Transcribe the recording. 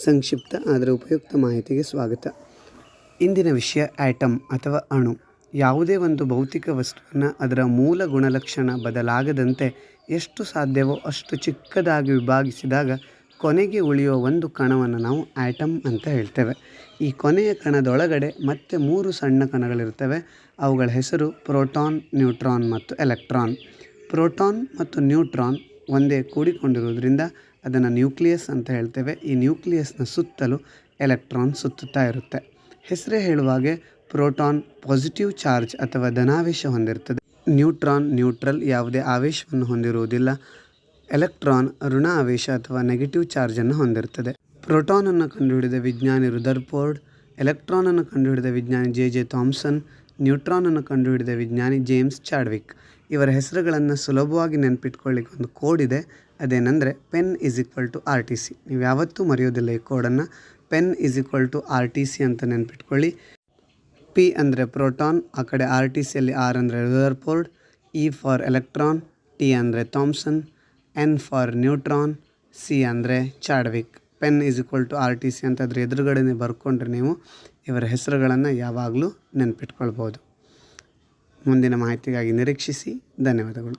ಸಂಕ್ಷಿಪ್ತ ಆದರೆ ಉಪಯುಕ್ತ ಮಾಹಿತಿಗೆ ಸ್ವಾಗತ. ಇಂದಿನ ವಿಷಯ ಆಟಮ್ ಅಥವಾ ಅಣು. ಯಾವುದೇ ಒಂದು ಭೌತಿಕ ವಸ್ತುವನ್ನು ಅದರ ಮೂಲ ಗುಣಲಕ್ಷಣ ಬದಲಾಗದಂತೆ ಎಷ್ಟು ಸಾಧ್ಯವೋ ಅಷ್ಟು ಚಿಕ್ಕದಾಗಿ ವಿಭಾಗಿಸಿದಾಗ ಕೊನೆಗೆ ಉಳಿಯುವ ಒಂದು ಕಣವನ್ನು ನಾವು ಆಟಮ್ ಅಂತ ಹೇಳ್ತೇವೆ. ಈ ಕೊನೆಯ ಕಣದೊಳಗಡೆ ಮತ್ತೆ 3 ಸಣ್ಣ ಕಣಗಳಿರ್ತವೆ. ಅವುಗಳ ಹೆಸರು ಪ್ರೋಟಾನ್, ನ್ಯೂಟ್ರಾನ್ ಮತ್ತು ಎಲೆಕ್ಟ್ರಾನ್. ಪ್ರೋಟಾನ್ ಮತ್ತು ನ್ಯೂಟ್ರಾನ್ ಒಂದೇ ಕೂಡಿಕೊಂಡಿರುವುದರಿಂದ ಅದನ್ನು ನ್ಯೂಕ್ಲಿಯಸ್ ಅಂತ ಹೇಳ್ತೇವೆ. ಈ ನ್ಯೂಕ್ಲಿಯಸ್ನ ಸುತ್ತಲೂ ಎಲೆಕ್ಟ್ರಾನ್ ಸುತ್ತುತ್ತಾ ಇರುತ್ತೆ. ಹೆಸರೇ ಹೇಳುವಾಗೆ ಪ್ರೋಟಾನ್ ಪಾಸಿಟಿವ್ ಚಾರ್ಜ್ ಅಥವಾ ಧನಾವೇಶ ಹೊಂದಿರ್ತದೆ. ನ್ಯೂಟ್ರಾನ್ ನ್ಯೂಟ್ರಲ್, ಯಾವುದೇ ಆವೇಶವನ್ನು ಹೊಂದಿರುವುದಿಲ್ಲ. ಎಲೆಕ್ಟ್ರಾನ್ ಋಣ ಆವೇಶ ಅಥವಾ ನೆಗೆಟಿವ್ ಚಾರ್ಜನ್ನು ಹೊಂದಿರುತ್ತದೆ. ಪ್ರೋಟಾನನ್ನು ಕಂಡುಹಿಡಿದ ವಿಜ್ಞಾನಿ ರುದರ್ಫೋರ್ಡ್, ಎಲೆಕ್ಟ್ರಾನನ್ನು ಕಂಡುಹಿಡಿದ ವಿಜ್ಞಾನಿ ಜೆ ಥಾಮ್ಸನ್, ನ್ಯೂಟ್ರಾನನ್ನು ಕಂಡುಹಿಡಿದ ವಿಜ್ಞಾನಿ ಜೇಮ್ಸ್ ಚಾಡ್ವಿಕ್. ಇವರ ಹೆಸರುಗಳನ್ನು ಸುಲಭವಾಗಿ ನೆನಪಿಟ್ಕೊಳ್ಳಿಕ್ಕೆ ಒಂದು ಕೋಡ್ ಇದೆ. ಅದೇನೆಂದರೆ ಪೆನ್ =RTC. ನೀವು ಯಾವತ್ತೂ ಮರೆಯೋದಿಲ್ಲ ಈ ಕೋಡನ್ನು. ಪೆನ್ =RTC ಅಂತ ನೆನಪಿಟ್ಕೊಳ್ಳಿ. P ಅಂದರೆ ಪ್ರೋಟಾನ್, ಆ ಕಡೆ RTCಯಲ್ಲಿ R ಅಂದರೆ Rutherford, E for electron, T ಅಂದರೆ Thomson, N for neutron, C ಅಂದರೆ ಚಾಡ್ವಿಕ್. ಪೆನ್ =RTC ಅಂತ ಅದ್ರ ಎದುರುಗಡೆನೇ ಬರ್ಕೊಂಡ್ರೆ ನೀವು ಇವರ ಹೆಸರುಗಳನ್ನು ಯಾವಾಗಲೂ ನೆನಪಿಟ್ಕೊಳ್ಬೋದು. ಮುಂದಿನ ಮಾಹಿತಿಗಾಗಿ ನಿರೀಕ್ಷಿಸಿ. ಧನ್ಯವಾದಗಳು.